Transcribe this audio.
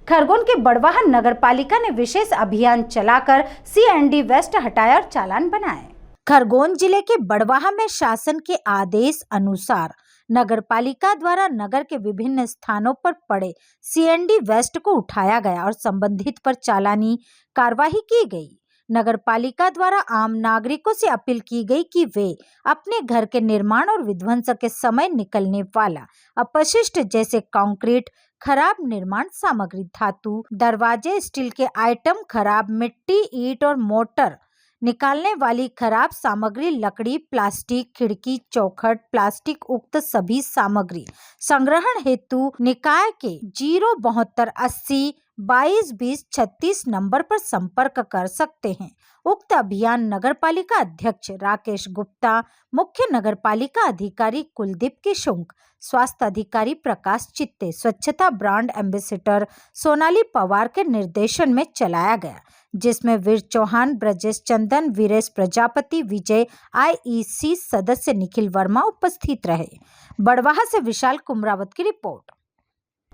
खरगोन के बड़वाह नगर पालिका ने विशेष अभियान चलाकर सीएनडी वेस्ट हटाया और चालान बनाए। खरगोन जिले के बड़वाह में शासन के आदेश अनुसार नगर पालिका द्वारा नगर के विभिन्न स्थानों पर पड़े सीएनडी वेस्ट को उठाया गया और संबंधित पर चालानी कार्रवाई की गई। नगर पालिका द्वारा आम नागरिकों से अपील की गई कि वे अपने घर के निर्माण और विध्वंस के समय निकलने वाला अपशिष्ट जैसे कंक्रीट, खराब निर्माण सामग्री, धातु, दरवाजे, स्टील के आइटम, खराब मिट्टी, ईंट और मोटर निकालने वाली खराब सामग्री, लकड़ी, प्लास्टिक, खिड़की, चौखट, प्लास्टिक उक्त सभी सामग्री संग्रहण हेतु निकाय के 07280222036 नंबर पर संपर्क कर सकते हैं। उक्त अभियान नगर पालिका अध्यक्ष राकेश गुप्ता, मुख्य नगर पालिका अधिकारी कुलदीप किशुंक, स्वास्थ्य अधिकारी प्रकाश चित्ते, स्वच्छता ब्रांड एम्बेसडर सोनाली पवार के निर्देशन में चलाया गया, जिसमें वीर चौहान, ब्रजेश चंदन, वीरेश प्रजापति, विजय, आईईसी सदस्य निखिल वर्मा उपस्थित रहे। बड़वाह से विशाल कुमरावत की रिपोर्ट।